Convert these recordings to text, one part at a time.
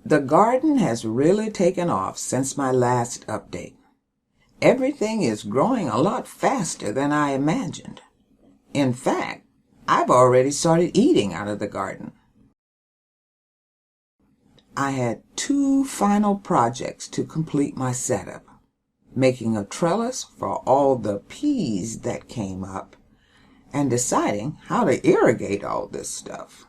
The garden has really taken off since my last update. Everything is growing a lot faster than I imagined. In fact, I've already started eating out of the garden. I had 2 final projects to complete my setup: making a trellis for all the peas that came up, and deciding how to irrigate all this stuff.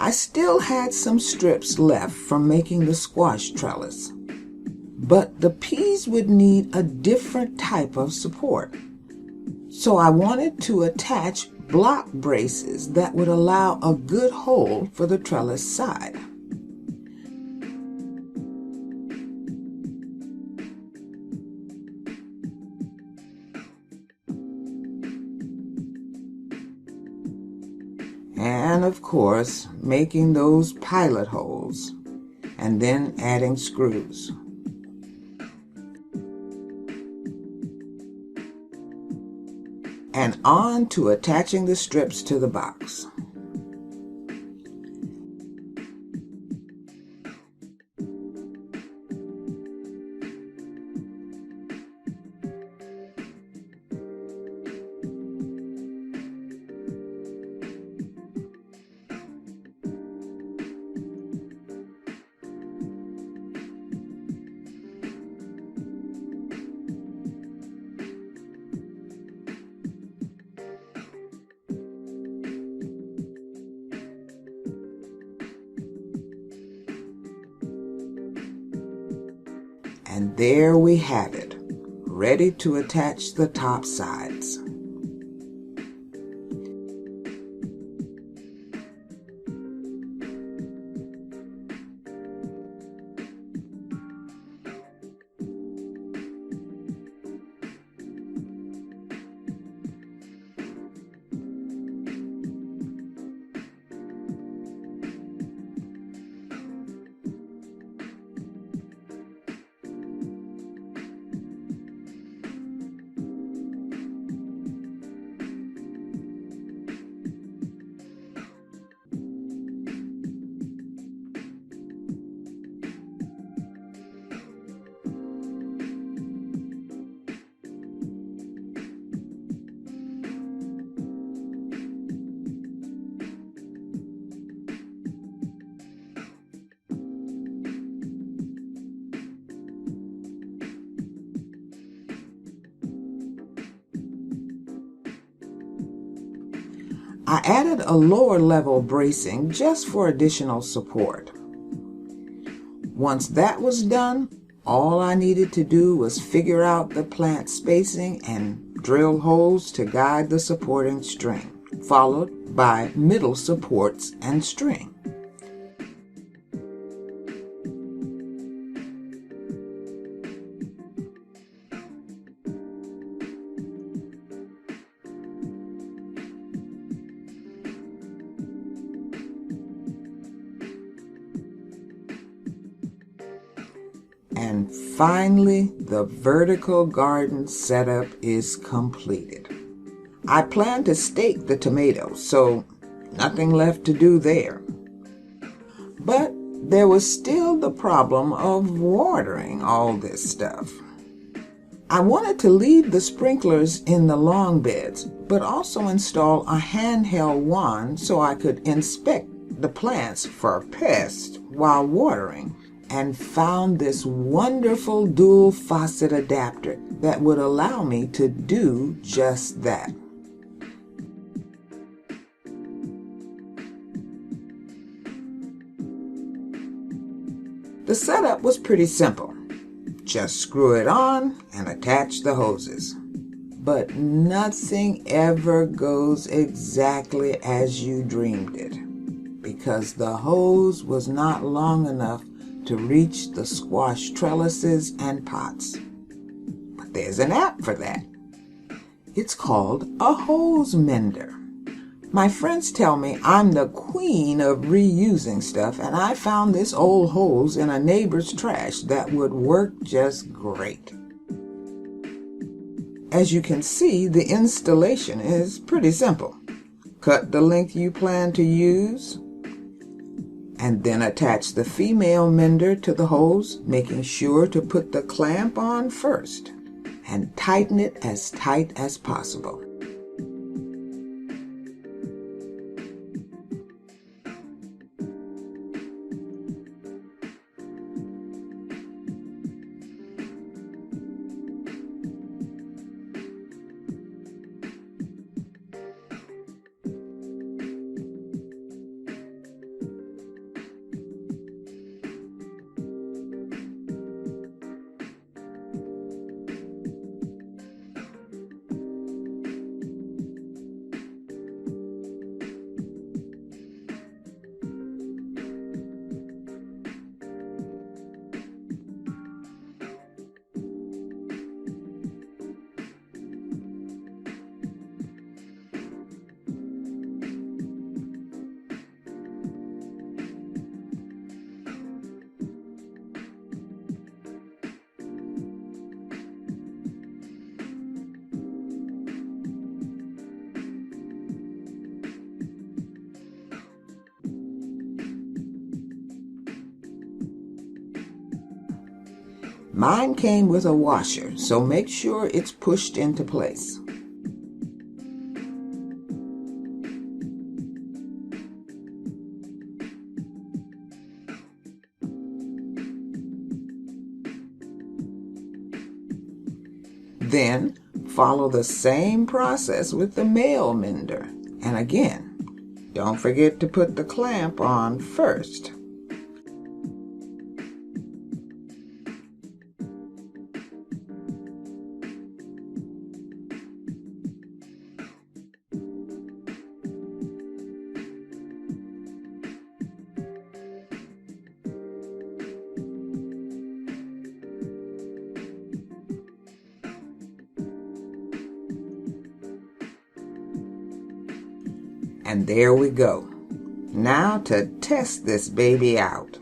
I still had some strips left from making the squash trellis, but the peas would need a different type of support. So I wanted to attach block braces that would allow a good hold for the trellis side. And of course, making those pilot holes, and then adding screws. And on to attaching the strips to the box. And there we have it, ready to attach the top sides. I added a lower level bracing just for additional support. Once that was done, all I needed to do was figure out the plant spacing and drill holes to guide the supporting string, followed by middle supports and string. And finally, the vertical garden setup is completed. I plan to stake the tomatoes, so nothing left to do there. But there was still the problem of watering all this stuff. I wanted to leave the sprinklers in the long beds, but also install a handheld wand so I could inspect the plants for pests while watering, and found this wonderful dual faucet adapter that would allow me to do just that. The setup was pretty simple. Just screw it on and attach the hoses. But nothing ever goes exactly as you dreamed it, because the hose was not long enough to reach the squash trellises and pots. But there's an app for that. It's called a hose mender. My friends tell me I'm the queen of reusing stuff, and I found this old hose in a neighbor's trash that would work just great. As you can see, the installation is pretty simple. Cut the length you plan to use, And then attach the female mender to the hose, making sure to put the clamp on first and tighten it as tight as possible. Mine came with a washer, so make sure it's pushed into place. Then follow the same process with the male mender. And again, don't forget to put the clamp on first. And there we go. Now to test this baby out.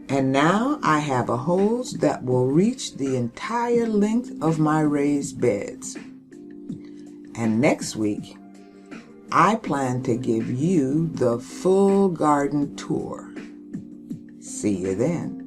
And now I have a hose that will reach the entire length of my raised beds. And next week, I plan to give you the full garden tour. See you then.